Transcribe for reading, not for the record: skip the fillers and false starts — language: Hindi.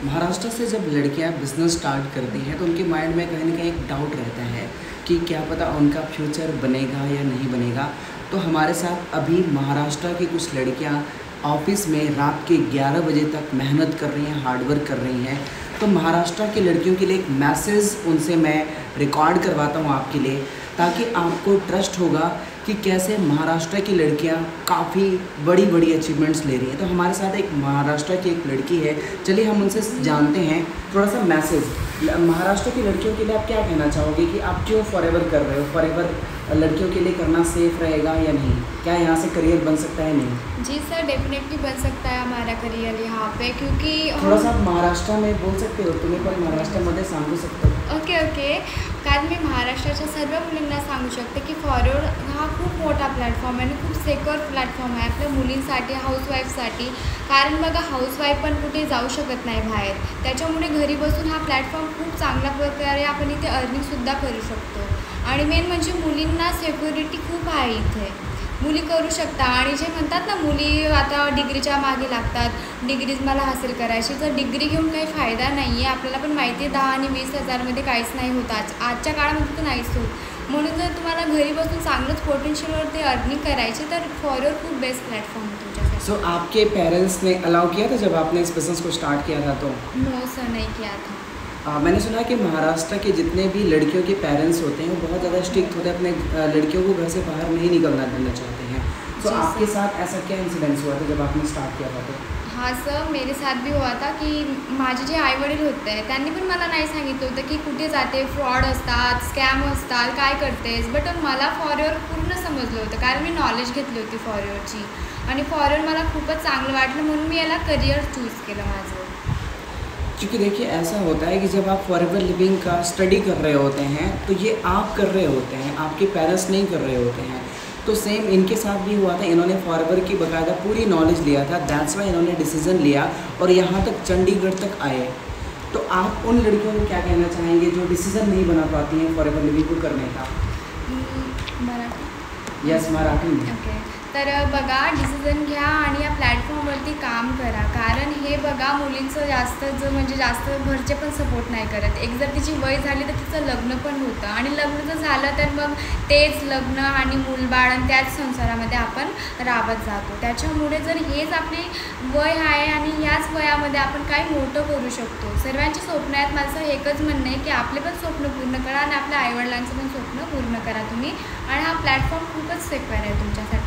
महाराष्ट्र से जब लड़कियां बिज़नेस स्टार्ट करती हैं तो उनके माइंड में कहीं ना कहीं एक डाउट रहता है कि क्या पता उनका फ्यूचर बनेगा या नहीं बनेगा। तो हमारे साथ अभी महाराष्ट्र की कुछ लड़कियां ऑफिस में रात के 11 बजे तक मेहनत कर रही हैं, हार्डवर्क कर रही हैं। तो महाराष्ट्र की लड़कियों के लिए एक मैसेज उनसे मैं रिकॉर्ड करवाता हूँ आपके लिए, ताकि आपको ट्रस्ट होगा कि कैसे महाराष्ट्र की लड़कियां काफ़ी बड़ी बड़ी अचीवमेंट्स ले रही हैं। तो हमारे साथ एक महाराष्ट्र की एक लड़की है, चलिए हम उनसे जानते हैं थोड़ा सा मैसेज। महाराष्ट्र की लड़कियों के लिए आप क्या कहना चाहोगे कि आप क्यों फॉरएवर कर रहे हो? फॉरएवर लड़कियों के लिए करना सेफ़ रहेगा या नहीं? क्या यहाँ से करियर बन सकता है? नहीं जी सर, डेफिनेटली बन सकता है हमारा करियर यहाँ पे, क्योंकि थोड़ा सा महाराष्ट्र में बोल सकते हो? तुम्ही पण महाराष्ट्रामध्ये सांगू शकतो? ओके कारण मी महाराष्ट्राच्या सर्व मुलींना सांगू शकते की फॉरवर्ड हा खूप मोठा प्लॅटफॉर्म आहे आणि खूप सेक्युअर प्लॅटफॉर्म आहे आपल्या मुलींसाठी, हाऊसवाईफसाठी. कारण बघा, हाऊसवाईफ पण कुठे जाऊ शकत नाही बाहेर, त्याच्यामुळे घरी बसून हा प्लॅटफॉर्म खूप चांगल्या प्रकारे आपण इथे अर्निंगसुद्धा करू शकतो. आणि मेन म्हणजे मुलींना सिक्युरिटी खूप आहे इथे, मुली करू शकता. आणि जे म्हणतात ना, मुली आता डिग्रीच्या मागे लागतात, डिग्रीज मला हासिल करायची, तर डिग्री घेऊन काही फायदा नाही आहे. आपल्याला पण माहिती आहे 10 आणि 20 हजारमध्ये काहीच नाही होत, आजच्या काळामध्ये तर नाहीच होत. म्हणून जर तुम्हाला घरी बसून चांगलंच पोटेन्शियलवरती अर्निंग करायची तर फॉरवर्ड खूप बेस्ट प्लॅटफॉर्म आहे तुमच्यासाठी. सो आपके पेरेंट्स ने अलाउ किया था जब आपने इस बिज़नेस को स्टार्ट किया था? तो नो सर, नहीं किया था. मैंने सुना कि महाराष्ट्र के जितने भी लड़कियों के पेरेंट्स होते हैं वो बहुत ज़्यादा स्ट्रिक्ट होते हैं, अपने लड़कियों को घर से बाहर नहीं निकलना देना चाहते हैं. तो आपके साथ ऐसा क्या इंसिडेंट्स हुआ था जब आपने स्टार्ट किया था? तो हाँ सर, मेरे साथ भी हुआ था की माझे जे आईवडील होते त्यांनी पण मला नाही सांगितलं होतं की कुठे जाते, फ्रॉड असतात, स्कॅम असतात, काय करतेस. बट मला फॉरवर्ड पूर्ण समजलं होतं, कारण मी नॉलेज घेतली होती फॉरवर्डची, आणि फॉरवर्ड मला खूपच चांगलं वाटलं, म्हणून मी याला करिअर चूज केलं माझं. क्योंकि देखिए ऐसा होता है कि जब आप फॉरएवर लिविंग का स्टडी कर रहे होते हैं तो ये आप कर रहे होते हैं, आपके पेरेंट्स नहीं कर रहे होते हैं. तो सेम इनके साथ भी हुआ था, इन्होंने फॉरएवर की बाकायदा पूरी नॉलेज लिया था, दैट्स वाई इन्होंने डिसीज़न लिया और यहाँ तक चंडीगढ़ तक आए. तो आप उन लड़कियों को क्या कहना चाहेंगे जो डिसीज़न नहीं बना पाती हैं फॉरएवर लिविंग को करने का? मराठी. यस, मराठी में. ओके, तर बघा, डिसिजन घ्या आणि या प्लॅटफॉर्मवरती काम करा. कारण हे बघा, मुलींचं जास्त घरचे पण सपोर्ट नाही करत. एक जर तिची वय झाली तर तिचं लग्न पण होतं, आणि लग्न जर झालं तर मग तेच लग्न आणि मूलबाळ आणि त्याच संसारामध्ये आपण राबत जातो. त्याच्यामुळे जर हेच आपली वय आहे आणि ह्याच वयामध्ये आपण काही मोठं करू शकतो. सर्वांची स्वप्न आहेत, माझं एकच म्हणणं आहे की आपले पण स्वप्न पूर्ण करा आणि आपल्या आईवडिलांचं पण स्वप्न पूर्ण करा तुम्ही. आणि हा प्लॅटफॉर्म खूपच सेक्युअर आहे तुमच्यासाठी.